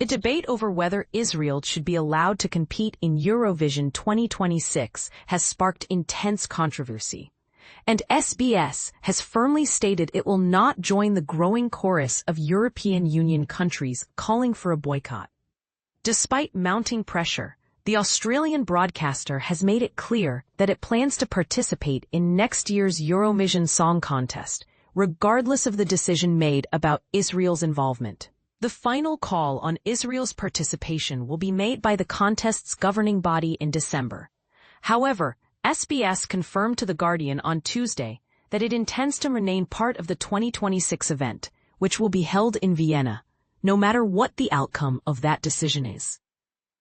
The debate over whether Israel should be allowed to compete in Eurovision 2026 has sparked intense controversy, and SBS has firmly stated it will not join the growing chorus of European Union countries calling for a boycott. Despite mounting pressure, the Australian broadcaster has made it clear that it plans to participate in next year's Eurovision Song Contest, regardless of the decision made about Israel's involvement. The final call on Israel's participation will be made by the contest's governing body in December. However, SBS confirmed to The Guardian on Tuesday that it intends to remain part of the 2026 event, which will be held in Vienna, no matter what the outcome of that decision is.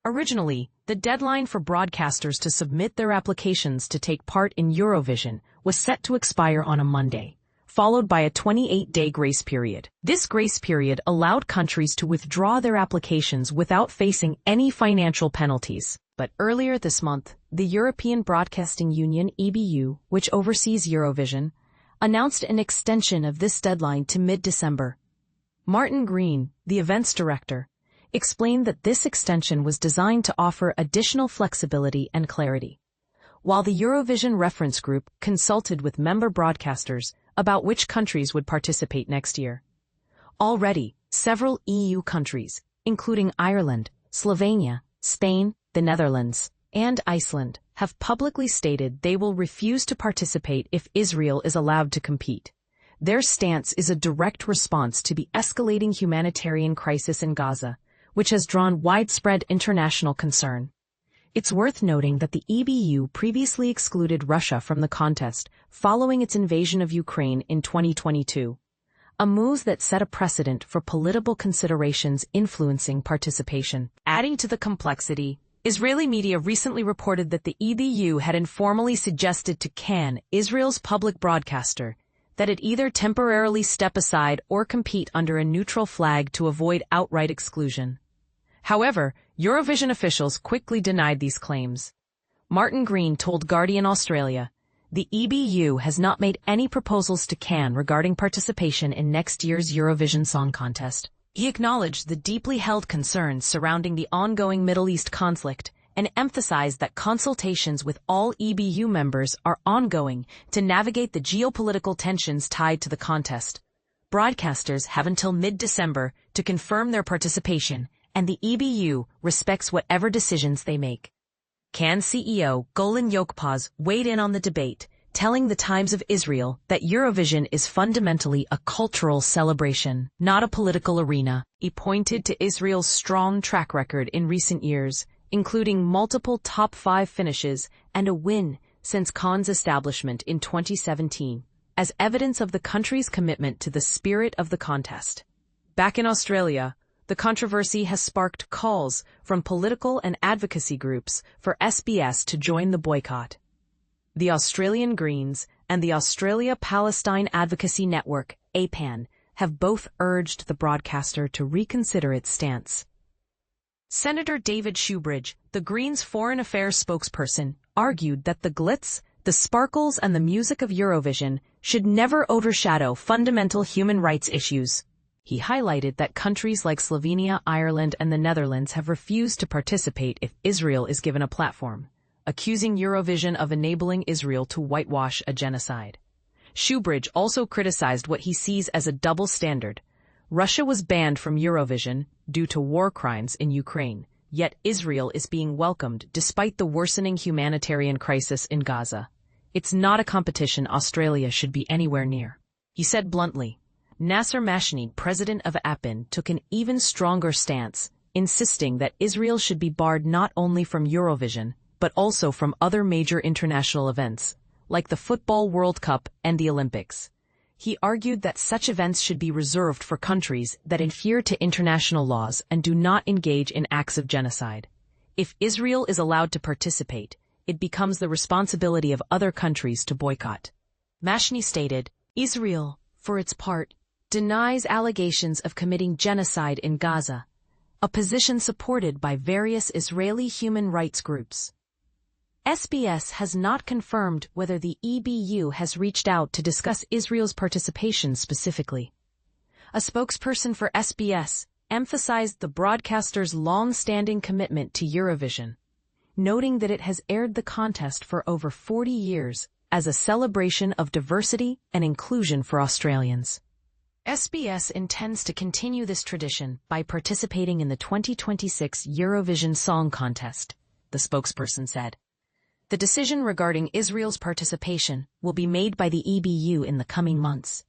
Originally, the deadline for broadcasters to submit their applications to take part in Eurovision was set to expire on a Monday, followed by a 28-day grace period. This grace period allowed countries to withdraw their applications without facing any financial penalties. But earlier this month, the European Broadcasting Union (EBU), which oversees Eurovision, announced an extension of this deadline to mid-December. Martin Green, the events director, explained that this extension was designed to offer additional flexibility and clarity. While the Eurovision Reference Group consulted with member broadcasters about which countries would participate next year. Already, several EU countries, including Ireland, Slovenia, Spain, the Netherlands, and Iceland, have publicly stated they will refuse to participate if Israel is allowed to compete. Their stance is a direct response to the escalating humanitarian crisis in Gaza, which has drawn widespread international concern. It's worth noting that the EBU previously excluded Russia from the contest following its invasion of Ukraine in 2022, a move that set a precedent for political considerations influencing participation. Adding to the complexity, Israeli media recently reported that the EBU had informally suggested to CAN, Israel's public broadcaster, that it either temporarily step aside or compete under a neutral flag to avoid outright exclusion. However, Eurovision officials quickly denied these claims. Martin Green told Guardian Australia, "The EBU has not made any proposals to CAN regarding participation in next year's Eurovision Song Contest." He acknowledged the deeply held concerns surrounding the ongoing Middle East conflict and emphasized that consultations with all EBU members are ongoing to navigate the geopolitical tensions tied to the contest. Broadcasters have until mid-December to confirm their participation, and the EBU respects whatever decisions they make. CAN CEO Golan Yokpaz weighed in on the debate, telling the Times of Israel that Eurovision is fundamentally a cultural celebration, not a political arena. He pointed to Israel's strong track record in recent years, including multiple top 5 finishes and a win since CAN's establishment in 2017, as evidence of the country's commitment to the spirit of the contest. Back in Australia, the controversy has sparked calls from political and advocacy groups for SBS to join the boycott. The Australian Greens and the Australia-Palestine Advocacy Network, APAN, have both urged the broadcaster to reconsider its stance. Senator David Shoebridge, the Greens' foreign affairs spokesperson, argued that the glitz, the sparkles, and the music of Eurovision should never overshadow fundamental human rights issues. He highlighted that countries like Slovenia, Ireland, and the Netherlands have refused to participate if Israel is given a platform, accusing Eurovision of enabling Israel to whitewash a genocide. Shoebridge also criticized what he sees as a double standard. Russia was banned from Eurovision due to war crimes in Ukraine, yet Israel is being welcomed despite the worsening humanitarian crisis in Gaza. It's not a competition Australia should be anywhere near. He said bluntly. Nasser Mashni, president of APAN, took an even stronger stance, insisting that Israel should be barred not only from Eurovision, but also from other major international events, like the Football World Cup and the Olympics. He argued that such events should be reserved for countries that adhere to international laws and do not engage in acts of genocide. If Israel is allowed to participate, it becomes the responsibility of other countries to boycott. Mashni stated, Israel, for its part, denies allegations of committing genocide in Gaza, a position supported by various Israeli human rights groups. SBS has not confirmed whether the EBU has reached out to discuss Israel's participation specifically. A spokesperson for SBS, emphasized the broadcaster's long-standing commitment to Eurovision, noting that it has aired the contest for over 40 years as a celebration of diversity and inclusion for Australians. SBS intends to continue this tradition by participating in the 2026 Eurovision Song Contest, the spokesperson said. The decision regarding Israel's participation will be made by the EBU in the coming months.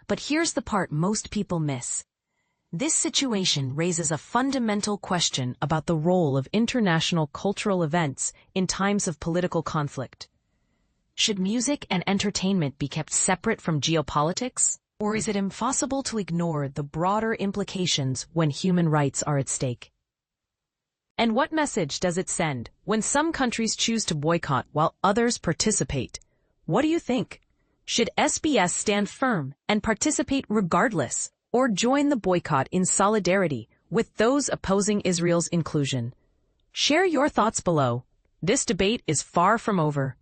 But here's the part most people miss. This situation raises a fundamental question about the role of international cultural events in times of political conflict. Should music and entertainment be kept separate from geopolitics? Or is it impossible to ignore the broader implications when human rights are at stake? And what message does it send when some countries choose to boycott while others participate? What do you think? Should SBS stand firm and participate regardless, or join the boycott in solidarity with those opposing Israel's inclusion? Share your thoughts below. This debate is far from over.